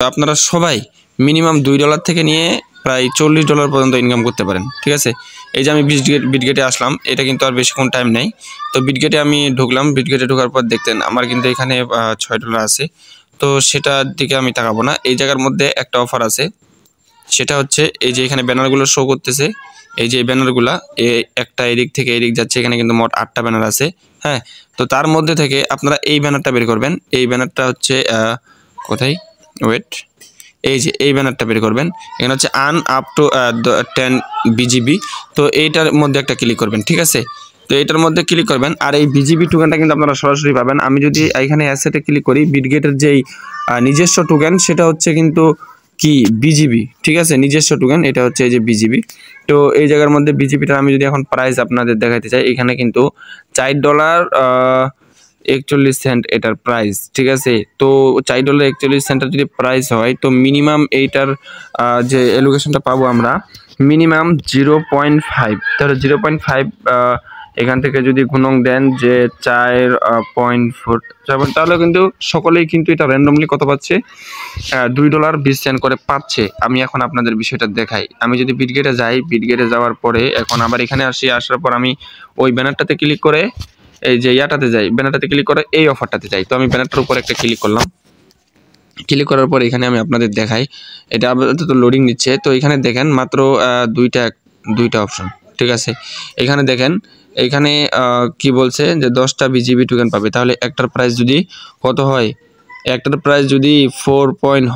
তো আপনারা সবাই মিনিমাম $2 থেকে নিয়ে প্রায় $40 পর্যন্ত ইনকাম করতে পারেন। ঠিক আছে, এই যে আমি বিটগেটে আসলাম, এটা কিন্তু আর বেশিক্ষণ টাইম নেই। তো বিটগেটে আমি ঢুকলাম, বিটগেটে ঢোকার পর দেখতেন আমার কিন্তু এখানে $6 আছে। তো সেটার দিকে আমি তাকাবো না। এই জায়গার মধ্যে একটা অফার আছে, সেটা হচ্ছে এই যে এখানে ব্যানারগুলো শো করতেছে, এই যে ব্যানারগুলা একটা এদিক থেকে এদিক যাচ্ছে, এখানে কিন্তু মোট 8টা ব্যানার আছে। হ্যাঁ, তো তার মধ্যে থেকে আপনারা এই ব্যানারটা বের করবেন। এই ব্যানারটা হচ্ছে কোথায়, ওয়েট, এই যে এই ব্যানারটা বের করবেন। এখানে হচ্ছে আর্ন আপ টু 10 BGB। তো এইটার মধ্যে একটা ক্লিক করবেন। ঠিক আছে, তো এটার মধ্যে ক্লিক করবেন। আর এই BGB টোকেনটা কিন্তু আপনারা সরাসরি পাবেন। আমি যদি এখানে অ্যাসেটে ক্লিক করি, বিটগেটের যেই নিজস্ব টোকেন সেটা হচ্ছে কিন্তু কি BGB। ঠিক আছে, নিজস্ব টোকেন এটা হচ্ছে এই যে BGB। তো এই জায়গার মধ্যে BGBটা আমি যদি এখন প্রাইস আপনাদের দেখাইতে চাই, এখানে কিন্তু $4.41 এটার প্রাইস। ঠিক আছে, তো $4.41 যদি প্রাইস হয়, তো মিনিমাম এইটার যে এলোকেশনটা পাবো আমরা মিনিমাম 0.5। তাহলে 0.5 এখান থেকে যদি গুণন দেন যে 4.4, তাহলে কিন্তু সকলেই কিন্তু এটা র্যান্ডমলি কত পাচ্ছে, $2.20 করে পাচ্ছে। আমি এখন আপনাদের বিষয়টা দেখাই। আমি যদি বিটগেটে যাই, বিটগেটে যাওয়ার পরে এখন আবার এখানে আসার পর আমি ওই ব্যানারটাতে ক্লিক করে এই যে ইয়াটাতে যাই, ব্যানারটাতে ক্লিক করে এই অফারটাতে যাই। তো আমি ব্যানারটার উপর একটা ক্লিক করলাম। ক্লিক করার পর এখানে আমি আপনাদের দেখাই, এটা আপাতত লোডিং নিচ্ছে। তো এখানে দেখেন মাত্র দুইটা অপশন। ঠিক আছে, এখানে দেখেন, এখানে কি বলছে যে 10টা BGB টোকেন পাবে। তাহলে একটার প্রাইস যদি কত হয়, একটার প্রাইস যদি 4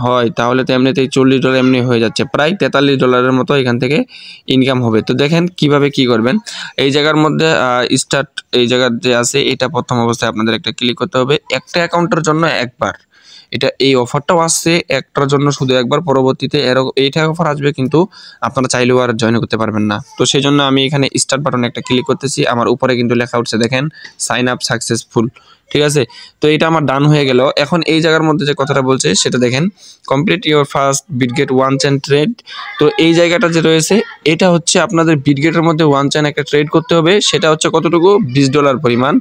হয়, তাহলে তো এমনিতেই $40 এমনি হয়ে যাচ্ছে, প্রায় $43 মতো এখান থেকে ইনকাম হবে। তো দেখেন কিভাবে কি করবেন। এই জায়গার মধ্যে স্টার্ট, এই জায়গার যে আছে, এটা প্রথম অবস্থায় আপনাদের একটা ক্লিক করতে হবে। একটা অ্যাকাউন্টের জন্য একবার, এটা এই অফারটাও আসছে একটার জন্য শুধু একবার, পরবর্তীতে এইটা অফার আসবে, কিন্তু আপনারা চাইলেও আর জয়েন করতে পারবেন না। তো সেই জন্য আমি এখানে স্টার্ট বাটনে একটা ক্লিক করতেছি। আমার উপরে কিন্তু লেখা উঠছে দেখেন, সাইন আপ সাকসেসফুল। ঠিক আছে, তো এটা আমার ডান হয়ে গেল। এখন এই জায়গার মধ্যে যে কথাটা বলছে সেটা দেখেন, complete your first Bitget one chain trade. তো এই জায়গাটা যে রয়েছে, এটা হচ্ছে আপনাদের বিটগেটের মধ্যে ওয়ান চেইন একটা ট্রেড করতে হবে। সেটা হচ্ছে কতটুকু, $20 পরিমাণ।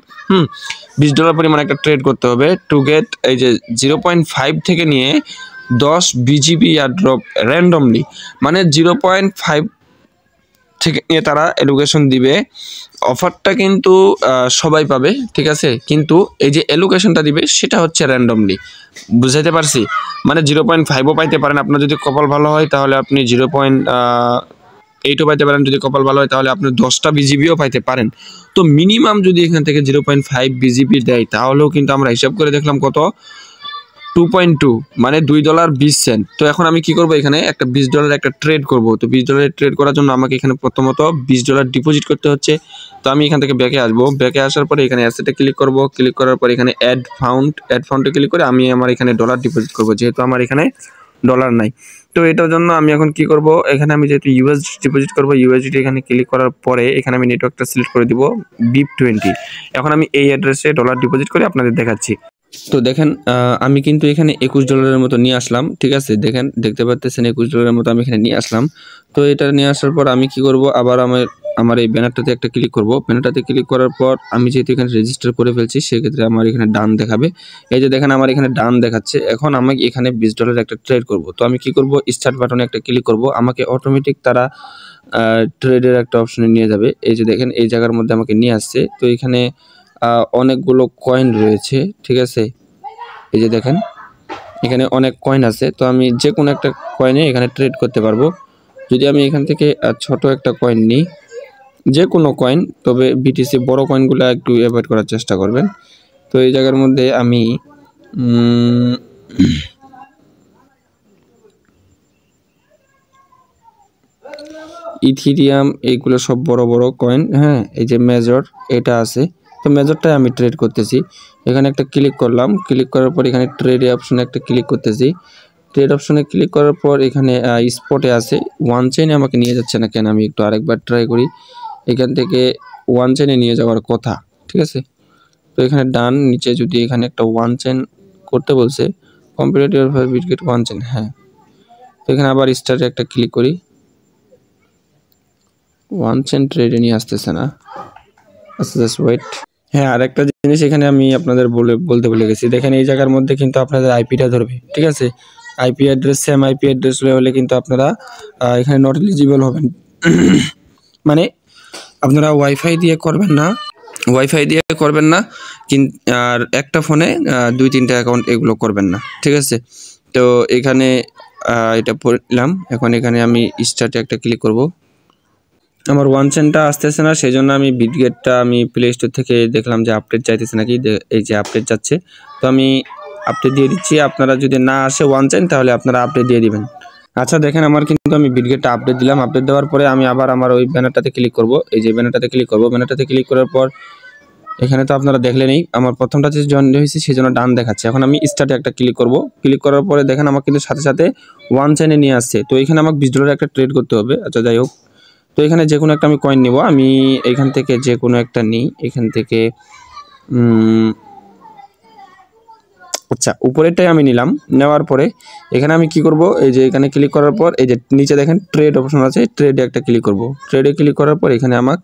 $20 পরিমাণ একটা ট্রেড করতে হবে টু গেট এই যে 0.5 থেকে নিয়ে 10 BGB এয়ারড্রপ র্যান্ডমলি, মানে 0.5 থেকে নিয়ে তারা এলোকেশন দিবে। অফারটা কিন্তু সবাই পাবে। ঠিক আছে, কিন্তু এই যে এলোকেশনটা দিবে সেটা হচ্ছে র্যান্ডমলি। বুঝাইতে পারছি, মানে 0.5ও পাইতে পারেন আপনার যদি কপাল ভালো হয়, তাহলে আপনি 0.8ও পাইতে পারেন। যদি কপাল ভালো হয় তাহলে আপনি 10টা BGBও পাইতে পারেন। তো মিনিমাম যদি এখান থেকে 0.5 BGB দেয়, তাহলেও কিন্তু আমরা হিসাব করে দেখলাম কত, 2.2, মানে $2.20। তো এখন আমি কি করব, এখানে একটা $20 একটা ট্রেড করব। তো $20 ট্রেড করার জন্য আমাকে এখানে প্রথমত $20 ডিপোজিট করতে হচ্ছে। তো আমি এখান থেকে ব্যাকে আসবো, ব্যাকে আসার পরে এখানে অ্যাসেটে ক্লিক করব। ক্লিক করার পর এখানে অ্যাড ফাউন্ডে ক্লিক করে আমি আমার এখানে ডলার ডিপোজিট করব, যেহেতু আমার এখানে ডলার নাই। তো এটার জন্য আমি এখন কি করব, এখানে আমি যেহেতু USD ডিপোজিট করব, USD এখানে ক্লিক করার পরে এখানে আমি নেটওয়ার্কটা সিলেক্ট করে দিব BIP20। এখন আমি এই অ্যাড্রেসে ডলার ডিপোজিট করে আপনাদের দেখাচ্ছি। তো দেখেন আমি কিন্তু এখানে $21 মতো নিয়ে আসলাম। ঠিক আছে, দেখেন, দেখতে পাচ্ছেন $21 মতো আমি এখানে নিয়ে আসলাম। তো এটা নিয়ে আসার পর আমি কি করব, আবার আমার এই ব্যানারটাতে একটা ক্লিক করব। ব্যানারটাতে ক্লিক করার পর আমি যেহেতু এখানে রেজিস্টার করে ফেলছি, সেক্ষেত্রে আমার এখানে ডান দেখাবে। এই যে দেখেন আমার এখানে ডান দেখাচ্ছে। এখন আমি এখানে $20 একটা ট্রেড করব। তো আমি কি করব, স্টার্ট বাটনে একটা ক্লিক করব। আমাকে অটোমেটিক তারা ট্রেডের একটা অপশনে নিয়ে যাবে। এই যে দেখেন এই জায়গার মধ্যে আমাকে নিয়ে আসছে। তো এখানে অনেকগুলো কয়েন রয়েছে। ঠিক আছে, এই যে দেখেন এখানে অনেক কয়েন আছে। তো আমি যে কোনো একটা কয়েনে এখানে ট্রেড করতে পারবো। যদি আমি এখান থেকে ছোট একটা কয়েন নিই, যে কোনো কয়েন, তবে BTC বড় কয়েনগুলো একটু অ্যাভয়েড করার চেষ্টা করবেন। তো এই জায়গার মধ্যে আমি ইথিরিয়াম, এইগুলো সব বড় বড় কয়েন। হ্যাঁ, এই যে মেজর এটা আছে, তো মেজরটাই আমি ট্রেড করতেছি। এখানে একটা ক্লিক করলাম, ক্লিক করার পর এখানে ট্রেড অপশনে একটা ক্লিক করতেছি। ট্রেড অপশনে ক্লিক করার পর এখানে স্পটে আছে, ওয়ান চেইনে আমাকে নিয়ে যাচ্ছে না কেন, আমি একটু আরেকবার ট্রাই করি। এখান থেকে ওয়ান চেইনে নিয়ে যাওয়ার কথা। ঠিক আছে, তো এখানে ডান নিচে যদি এখানে একটা ওয়ান চেইন করতে বলছে, complete your first Bitget one chain. হ্যাঁ, তো এখানে আবার স্টার্টে একটা ক্লিক করি। ওয়ান চেইন ট্রেডে নিয়ে আসতেছে না, আচ্ছা জাস্ট ওয়েট। হ্যাঁ, আরেকটা জিনিস এখানে আমি আপনাদের বলতে ভুলে গেছি। দেখেন এই জায়গার মধ্যে কিন্তু আপনাদের আইপিটা ধরবে। ঠিক আছে, IP address same IP address হলে কিন্তু আপনারা এখানে নট এলিজিবল হবেন। মানে আপনারা ওয়াইফাই দিয়ে করবেন না, আর একটা ফোনে 2-3টা অ্যাকাউন্ট এগুলো করবেন না, ঠিক আছে। তো এখানে এটা পড়লাম। এখন এখানে আমি স্টার্টে একটা ক্লিক করব। আমার ওয়ান চেনটা আসতেছে না, সেই জন্য আমি বিটগেটটা আমি প্লে স্টোর থেকে দেখলাম যে আপডেট চাইতেছে নাকি, এই যে আপডেট যাচ্ছে, তো আমি আপডেট দিয়ে দিচ্ছি। আপনারা যদি না আসে ওয়ান চেন তাহলে আপনারা আপডেট দিয়ে দিবেন। আচ্ছা দেখেন, আমার কিন্তু আমি বিটগেটটা আপডেট দিলাম। আপডেট দেওয়ার পরে আমি আবার আমার ওই ব্যানারটাতে ক্লিক করব। এই যে ব্যানারটাতে ক্লিক করব, ব্যানারটাতে ক্লিক করার পর এখানে তো আপনারা দেখলেনই আমার প্রথমটা যে জয়েন হয়েছে সেই জন্য ডান দেখাচ্ছে। এখন আমি স্টার্টে একটা ক্লিক করব। ক্লিক করার পরে দেখেন আমার কিন্তু সাথে সাথে ওয়ান চেনে নিয়ে আসছে। তো এখানে আমাকে $20 একটা ট্রেড করতে হবে। আচ্ছা যাই হোক, তো এখানে যে কোনো একটা আমি কয়েন নিব। আমি এখান থেকে যে কোনো একটা নিই, এখান থেকে আচ্ছা উপরেরটাই আমি নিলাম। নেওয়ার পরে এখানে আমি কি করব, এই যে এখানে ক্লিক করার পর এই যে নিচে দেখেন ট্রেড অপশন আছে, ট্রেডে একটা ক্লিক করব। ট্রেডে ক্লিক করার পর এখানে আমাকে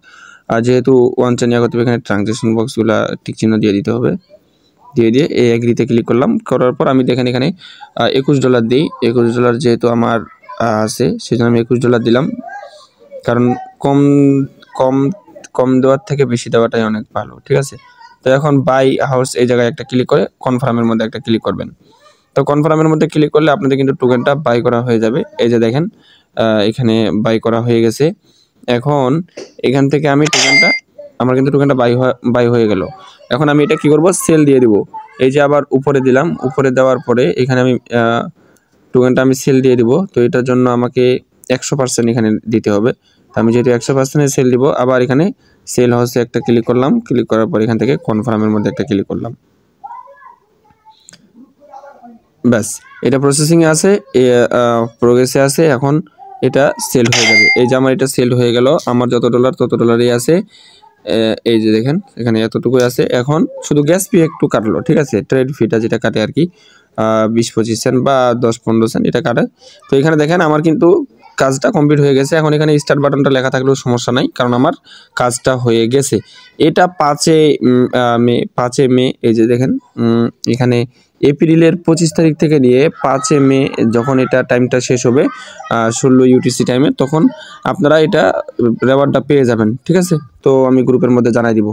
যেহেতু ওয়ান চেন করতে হবে, এখানে ট্রানজ্যাকশন বক্সগুলো টিক চিহ্ন দিয়ে দিতে হবে। দিয়ে এই এগ্রিতে ক্লিক করলাম। করার পর আমি দেখেন এখানে $21 দিই। $21 যেহেতু আমার আছে সেজন্য আমি $21 দিলাম, কারণ কম কম কম দেওয়ার থেকে বেশি দেওয়াটাই অনেক ভালো, ঠিক আছে। তো এখন বাই হাউস এই জায়গায় একটা ক্লিক করে কনফার্মের মধ্যে একটা ক্লিক করবেন। তো কনফার্মের মধ্যে ক্লিক করলে আপনাদের কিন্তু টোকেনটা বাই করা হয়ে যাবে। এই যে দেখেন এখানে বাই করা হয়ে গেছে। এখন এখান থেকে আমি আমার কিন্তু টোকেনটা বাই হয়ে গেল। এখন আমি এটা কি করব, সেল দিয়ে দিব। এই যে আবার উপরে দিলাম, উপরে দেওয়ার পরে এখানে আমি টোকেনটা আমি সেল দিয়ে দিব। তো এটার জন্য আমাকে 100% এখানে দিতে হবে। তো আমি যেহেতু 100% সেল দিব, আবার এখানে সেল হাউসে একটা ক্লিক করলাম। ক্লিক করার পর এখান থেকে কনফার্মের মধ্যে একটা ক্লিক করলাম। ব্যাস, এটা প্রসেসিংয়ে আছে, প্রোগ্রেসে আছে। এখন এটা সেল হয়ে যাবে। এই যে আমার এটা সেল হয়ে গেল। আমার যত ডলার তত ডলারই আছে। এই যে দেখেন এখানে এতটুকুই আছে। এখন শুধু গ্যাস ফি একটু কাটলো, ঠিক আছে। ট্রেড ফিটা যেটা কাটে আর কি 20-25 সেন্ট বা 10-15 সেন্ট এটা কাটে। তো এখানে দেখেন আমার কিন্তু কাজটা কমপ্লিট হয়ে গেছে। এখন এখানে স্টার্ট বাটনটা লেখা থাকলেও সমস্যা নাই, কারণ আমার কাজটা হয়ে গেছে। এটা 5 মে এই যে দেখেন এখানে এপ্রিলের 25 তারিখ থেকে নিয়ে 5 মে যখন এটা টাইমটা শেষ হবে 16 UTC টাইমে, তখন আপনারা এটা রেওয়ার্ডটা পেয়ে যাবেন, ঠিক আছে। তো আমি গ্রুপের মধ্যে জানাই দিব।